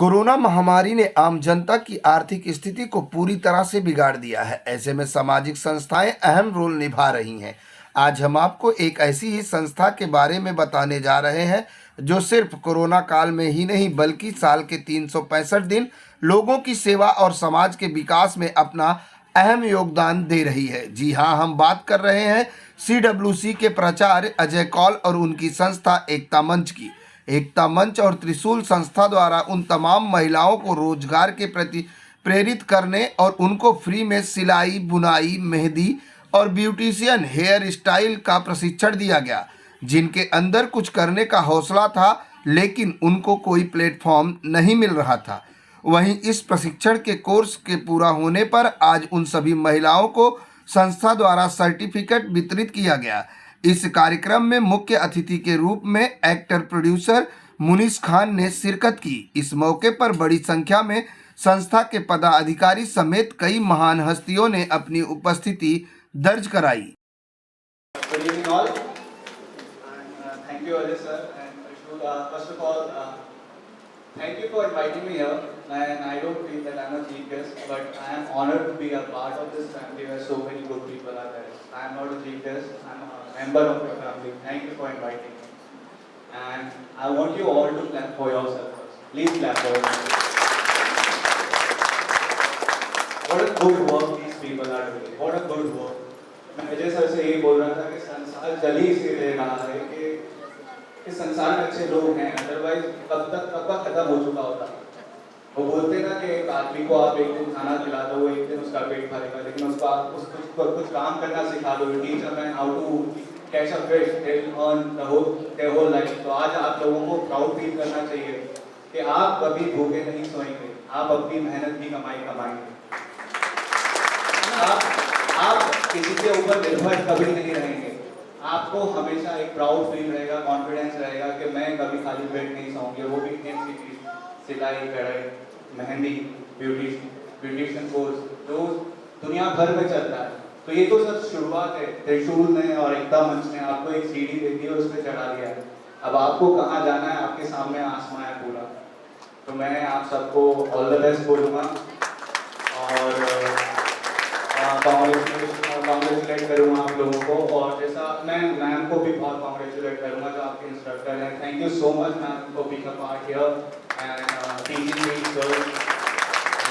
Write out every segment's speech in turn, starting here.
Corona महामारी ने आम जनता की आर्थिक स्थिति को पूरी तरह से बिगाड़ दिया है। ऐसे में सामाजिक संस्थाएं अहम रोल निभा रही हैं। आज हम आपको एक ऐसी ही संस्था के बारे में बताने जा रहे हैं जो सिर्फ कोरोना काल में ही नहीं बल्कि साल के 365 दिन लोगों की सेवा और समाज के विकास में अपना अहम योगदान दे रही है। जी हाँ, हम बात कर रहे हैं CWC के प्राचार्य अजय कौल और उनकी संस्था एकता मंच की। एकता मंच और त्रिशूल संस्था द्वारा उन तमाम महिलाओं को रोजगार के प्रति प्रेरित करने और उनको फ्री में सिलाई, बुनाई, मेहंदी और ब्यूटिशियन हेयर स्टाइल का प्रशिक्षण दिया गया, जिनके अंदर कुछ करने का हौसला था लेकिन उनको कोई प्लेटफॉर्म नहीं मिल रहा था। वहीं इस प्रशिक्षण के कोर्स के पूरा होने पर आज उन सभी महिलाओं को संस्था द्वारा सर्टिफिकेट वितरित किया गया। इस कार्यक्रम में मुख्य अतिथि के रूप में एक्टर प्रोड्यूसर मुनीस खान ने शिरकत की। इस मौके पर बड़ी संख्या में संस्था के पदाधिकारी समेत कई महान हस्तियों ने अपनी उपस्थिति दर्ज कराई। Good evening all, and thank you Ajay sir. And I should first of all thank you for inviting me here. And I don't feel that I'm a chief guest, but I am honored to be a part of this family where so many good people are there. I am not a chief guest. I'm a member of your family. Thank you for inviting me. And I want you all to clap for yourself first. Please clap for yourself. What a good work these people are doing. What a good work. मैं Ajay sir से यही बोल रहा था कि संसार जल ही इसीलिए रहा है कि इस संसार में अच्छे लोग हैं, अदरवाइज कब का खत्म हो चुका होता। वो बोलते ना कि एक आदमी को आप एक दिन खाना खिला दो, एक दिन उसका पेट भरेगा, लेकिन उसको आप कुछ काम करना सिखा दो, teach a man how to catch a fish, they will earn their whole life. तो आज आप लोगों को प्राउड फील करना चाहिए कि आप कभी भूखे नहीं सोएंगे, आप अपनी मेहनत की कमाई कमाएंगे। आप किसी के ऊपर निर्भर कभी नहीं रहेंगे। आपको हमेशा एक प्राउड फील रहेगा, कॉन्फिडेंस रहेगा कि मैं कभी खाली पेट नहीं सोऊंगी। वो भी ऐसी चीज, सिलाई, कढ़ाई, मेहंदी, ब्यूटिशियन कोर्स जो दुनिया भर में चलता है। तो ये तो सब शुरुआत है। त्रिशूल ने और एकता मंच ने आपको एक सीढ़ी दे दी और उस पर चढ़ा दिया है। अब आपको कहाँ जाना है, आपके सामने आसमां है पूरा। तो मैं आप सबको ऑल द बेस्ट बोलूँगा और कॉन्ग्रेचुलेट करूँगा आप लोगों को। और जैसा मैं मैम को भी बहुत कॉन्ग्रेचुलेट करूँगा जो आपके इंस्ट्रक्टर हैं। Thank you so much ma'am for being a part here and teaching me sir,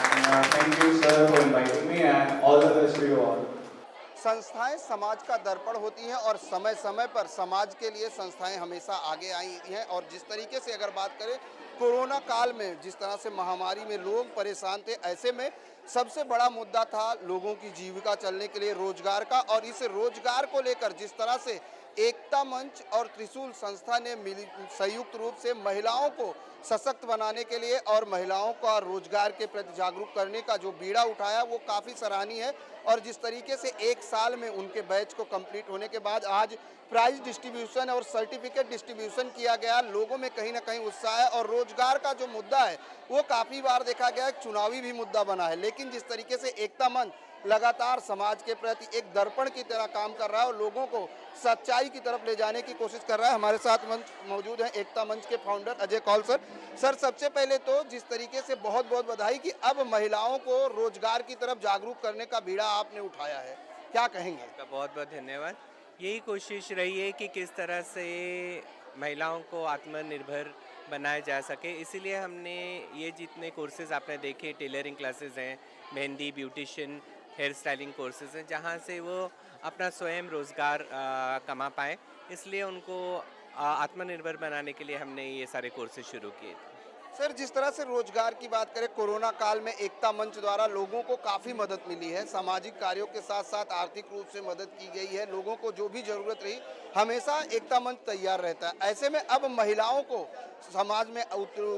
and thank you sir for inviting me and all the best to you all. संस्थाएं समाज का दर्पण होती हैं और समय समय पर समाज के लिए संस्थाएं हमेशा आगे आई हैं। और जिस तरीके से अगर बात करें कोरोना काल में, जिस तरह से महामारी में लोग परेशान थे, ऐसे में सबसे बड़ा मुद्दा था लोगों की जीविका चलने के लिए रोजगार का। और इस रोजगार को लेकर जिस तरह से एकता मंच और त्रिशूल संस्था ने संयुक्त रूप से महिलाओं को सशक्त बनाने के लिए और महिलाओं का रोजगार के प्रति जागरूक करने का जो बीड़ा उठाया वो काफ़ी सराहनीय है। और जिस तरीके से एक साल में उनके बैच को कंप्लीट होने के बाद आज प्राइज डिस्ट्रीब्यूशन और सर्टिफिकेट डिस्ट्रीब्यूशन किया गया, लोगों में कहीं ना कहीं उत्साह है। और रोजगार का जो मुद्दा है वो काफ़ी बार देखा गया चुनावी भी मुद्दा बना है, लेकिन जिस तरीके से एकता मंच लगातार समाज के प्रति एक दर्पण की तरह काम कर रहा है और लोगों को सच्चाई की तरफ ले जाने की कोशिश कर रहा है। हमारे साथ मौजूद हैं एकता मंच के founder Ajay Kaul sir. Sir, सबसे पहले तो जिस तरीके से बहुत बहुत बधाई कि अब महिलाओं को रोजगार की तरफ जागरूक करने का बीड़ा आपने उठाया है, क्या कहेंगे? आपका बहुत बहुत धन्यवाद। यही कोशिश रही है कि किस तरह से महिलाओं को आत्मनिर्भर बनाया जा सके, इसीलिए हमने ये जितने कोर्सेज आपने देखे, टेलरिंग क्लासेस हैं, mehndi, beautician, hair styling courses हैं, जहाँ से वो अपना स्वयं रोज़गार कमा पाए, इसलिए उनको आत्मनिर्भर बनाने के लिए हमने ये सारे कोर्सेज शुरू किए थे। सर, जिस तरह से रोजगार की बात करें, कोरोना काल में एकता मंच द्वारा लोगों को काफ़ी मदद मिली है, सामाजिक कार्यों के साथ साथ आर्थिक रूप से मदद की गई है। लोगों को जो भी ज़रूरत रही हमेशा एकता मंच तैयार रहता है। ऐसे में अब महिलाओं को समाज में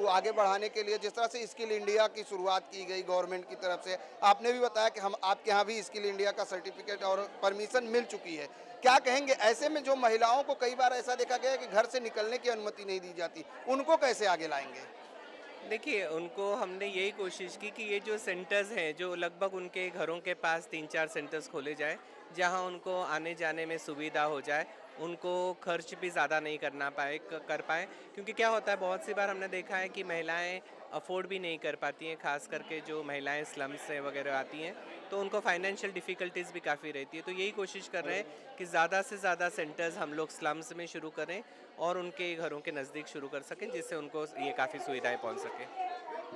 आगे बढ़ाने के लिए जिस तरह से स्किल इंडिया की शुरुआत की गई गवर्नमेंट की तरफ से, आपने भी बताया कि हम आपके यहाँ भी स्किल इंडिया का सर्टिफिकेट और परमिशन मिल चुकी है, क्या कहेंगे? ऐसे में जो महिलाओं को कई बार ऐसा देखा गया है कि घर से निकलने की अनुमति नहीं दी जाती, उनको कैसे आगे लाएंगे? देखिए, उनको हमने यही कोशिश की कि ये जो सेंटर्स हैं, जो लगभग उनके घरों के पास 3-4 सेंटर्स खोले जाएँ, जहाँ उनको आने जाने में सुविधा हो जाए, उनको खर्च भी ज़्यादा नहीं करना कर पाएँ। क्योंकि क्या होता है, बहुत सी बार हमने देखा है कि महिलाएं अफोर्ड भी नहीं कर पाती हैं, खास करके जो महिलाएं स्लम्स से वगैरह आती हैं तो उनको फाइनेंशियल डिफ़िकल्टीज़ भी काफ़ी रहती है। तो यही कोशिश कर रहे हैं कि ज़्यादा से ज़्यादा सेंटर्स हम लोग स्लम्स में शुरू करें और उनके घरों के नज़दीक शुरू कर सकें, जिससे उनको ये काफ़ी सुविधाएं पहुंच सकें।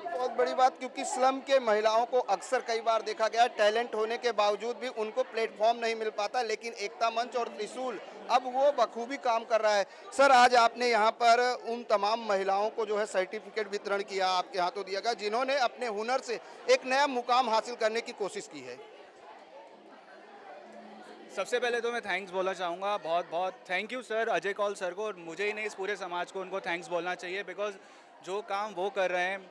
बहुत बड़ी बात, क्योंकि स्लम के महिलाओं को अक्सर कई बार देखा गया टैलेंट होने के बावजूद भी उनको प्लेटफॉर्म नहीं मिल पाता, लेकिन एकता मंच और त्रिशूल अब वो बखूबी काम कर रहा है। सर, आज आपने यहाँ पर उन तमाम महिलाओं को जो है सर्टिफिकेट वितरण किया, आपके हाथों दिया गया, जिन्होंने अपने हुनर से एक नया मुकाम हासिल करने की कोशिश की है। सबसे पहले तो मैं थैंक्स बोलना चाहूँगा, बहुत बहुत thank you sir, Ajay Kaul sir को, और मुझे ही नहीं इस पूरे समाज को उनको थैंक्स बोलना चाहिए, बिकॉज जो काम वो कर रहे हैं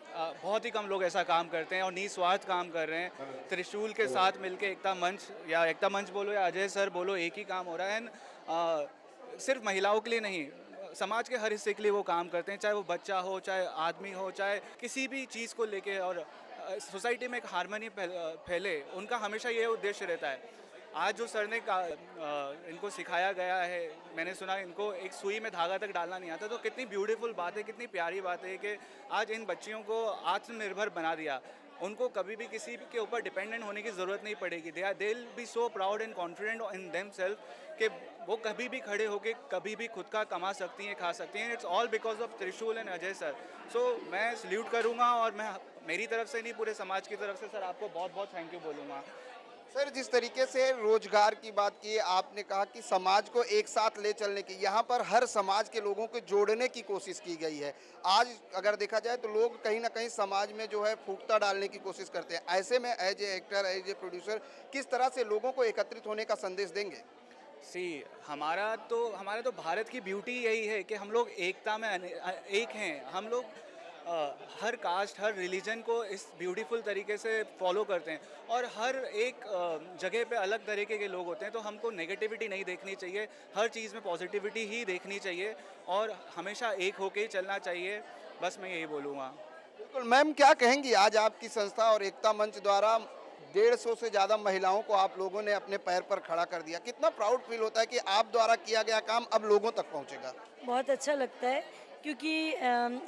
बहुत ही कम लोग ऐसा काम करते हैं और निस्वार्थ काम कर रहे हैं। त्रिशूल के साथ मिलके एकता मंच, या एकता मंच बोलो या अजय सर बोलो, एक ही काम हो रहा है। एंड सिर्फ महिलाओं के लिए नहीं, समाज के हर हिस्से के लिए वो काम करते हैं, चाहे वो बच्चा हो, चाहे आदमी हो, चाहे किसी भी चीज़ को लेके, और सोसाइटी में एक हार्मनी फैले, उनका हमेशा ये उद्देश्य रहता है। आज जो सर ने इनको सिखाया गया है, मैंने सुना इनको एक सुई में धागा तक डालना नहीं आता, तो कितनी ब्यूटीफुल बात है, कितनी प्यारी बात है कि आज इन बच्चियों को आत्मनिर्भर बना दिया। उनको कभी भी किसी के ऊपर डिपेंडेंट होने की ज़रूरत नहीं पड़ेगी। They will be so proud and confident in them self कि वो कभी भी खड़े होकर कभी भी खुद का कमा सकती हैं, खा सकती हैं। इट्स ऑल बिकॉज ऑफ त्रिशूल एंड अजय सर। सो मैं सल्यूट करूँगा, और मैं मेरी तरफ से नहीं, पूरे समाज की तरफ से सर आपको बहुत बहुत थैंक यू बोलूँगा। सर, जिस तरीके से रोजगार की बात की, आपने कहा कि समाज को एक साथ ले चलने की, यहाँ पर हर समाज के लोगों को जोड़ने की कोशिश की गई है। आज अगर देखा जाए तो लोग कहीं ना कहीं समाज में जो है फूटता डालने की कोशिश करते हैं। ऐसे में as a actor, as a producer, किस तरह से लोगों को एकत्रित होने का संदेश देंगे? हमारा तो भारत की ब्यूटी यही है कि हम लोग एकता में एक हैं। हम लोग हर कास्ट, हर रिलीजन को इस ब्यूटीफुल तरीके से फॉलो करते हैं, और हर एक जगह पे अलग तरीके के लोग होते हैं। तो हमको नेगेटिविटी नहीं देखनी चाहिए, हर चीज़ में पॉजिटिविटी ही देखनी चाहिए, और हमेशा एक होके ही चलना चाहिए। बस मैं यही बोलूँगा। बिल्कुल मैम, क्या कहेंगी? आज आपकी संस्था और एकता मंच द्वारा 150 से ज़्यादा महिलाओं को आप लोगों ने अपने पैर पर खड़ा कर दिया। कितना प्राउड फील होता है कि आप द्वारा किया गया काम अब लोगों तक पहुंचेगा? बहुत अच्छा लगता है, क्योंकि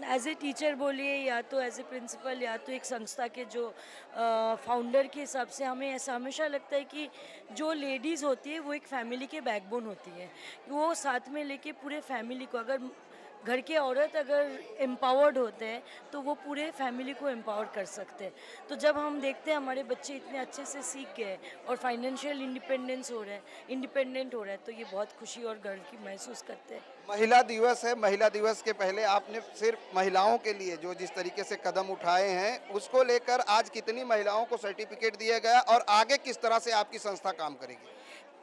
एज ए टीचर बोलिए या तो एज ए प्रिंसिपल या तो एक संस्था के जो फाउंडर के हिसाब से हमें ऐसा हमेशा लगता है कि जो लेडीज़ होती है वो एक फैमिली के बैकबोन होती है। वो साथ में लेके पूरे फैमिली को, अगर घर के औरत अगर एम्पावर्ड होते हैं तो वो पूरे फैमिली को एम्पावर कर सकते हैं। तो जब हम देखते हैं हमारे बच्चे इतने अच्छे से सीख गए और फाइनेंशियल इंडिपेंडेंट हो रहे हैं, तो ये बहुत खुशी और गर्व की महसूस करते हैं। महिला दिवस है, महिला दिवस के पहले आपने सिर्फ महिलाओं के लिए जो जिस तरीके से कदम उठाए हैं, उसको लेकर आज कितनी महिलाओं को सर्टिफिकेट दिया गया और आगे किस तरह से आपकी संस्था काम करेगी?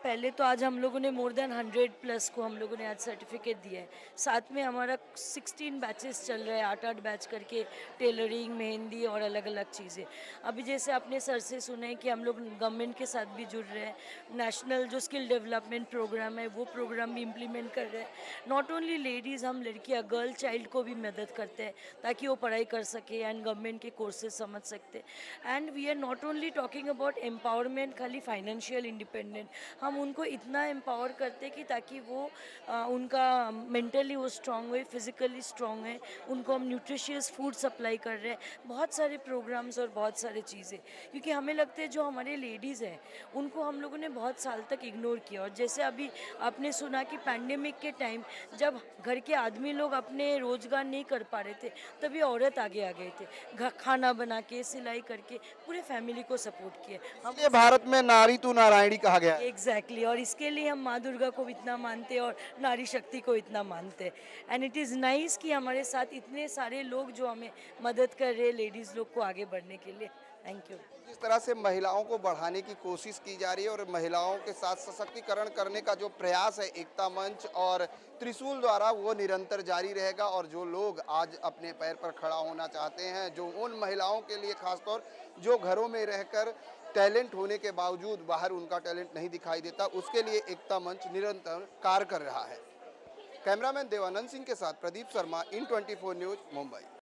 पहले तो आज हम लोगों ने मोर देन 100+ को हम लोगों ने आज सर्टिफिकेट दिया है। साथ में हमारा 16 बैचेस चल रहे हैं, 8-8 बैच करके, टेलरिंग, मेहंदी और अलग अलग चीज़ें। अभी जैसे आपने सर से सुना है कि हम लोग गवर्नमेंट के साथ भी जुड़ रहे हैं, नेशनल जो स्किल डेवलपमेंट प्रोग्राम है वो प्रोग्राम भी इम्प्लीमेंट कर रहे हैं। नॉट ओनली लेडीज़, हम लड़कियाँ, गर्ल चाइल्ड को भी मदद करते हैं ताकि वो पढ़ाई कर सके एंड गवर्नमेंट के कोर्सेज समझ सकते। And we are not only talking about empowerment, खाली फाइनेंशियल इंडिपेंडेंट, हम उनको इतना एम्पावर करते कि ताकि वो उनका मेंटली वो स्ट्रांग हुए, फिजिकली स्ट्रांग है। उनको हम न्यूट्रिशियस फूड सप्लाई कर रहे हैं, बहुत सारे प्रोग्राम्स और बहुत सारे चीज़ें, क्योंकि हमें लगता है जो हमारे लेडीज़ हैं उनको हम लोगों ने बहुत साल तक इग्नोर किया। और जैसे अभी आपने सुना कि पैंडेमिक के टाइम जब घर के आदमी लोग अपने रोजगार नहीं कर पा रहे थे, तभी औरत आगे आ गए थे, खाना बना के, सिलाई करके पूरे फैमिली को सपोर्ट किए। हम ये भारत में नारी तू नारायणी कहा गया है। एग्जैक्टली, और इसके लिए हम माँ दुर्गा को इतना मानते हैं और नारी शक्ति को इतना मानते हैं। एंड इट इज़ नाइस कि हमारे साथ इतने सारे लोग जो हमें मदद कर रहे हैं लेडीज़ लोग को आगे बढ़ने के लिए। Thank you. जिस तरह से महिलाओं को बढ़ाने की कोशिश की जा रही है और महिलाओं के साथ सशक्तिकरण करने का जो प्रयास है एकता मंच और त्रिशूल द्वारा, वो निरंतर जारी रहेगा। और जो लोग आज अपने पैर पर खड़ा होना चाहते हैं, जो उन महिलाओं के लिए खासतौर जो घरों में रहकर टैलेंट होने के बावजूद बाहर उनका टैलेंट नहीं दिखाई देता, उसके लिए एकता मंच निरंतर कार्य कर रहा है। कैमरामैन देवानंद सिंह के साथ प्रदीप शर्मा, इन 24 न्यूज़, मुंबई।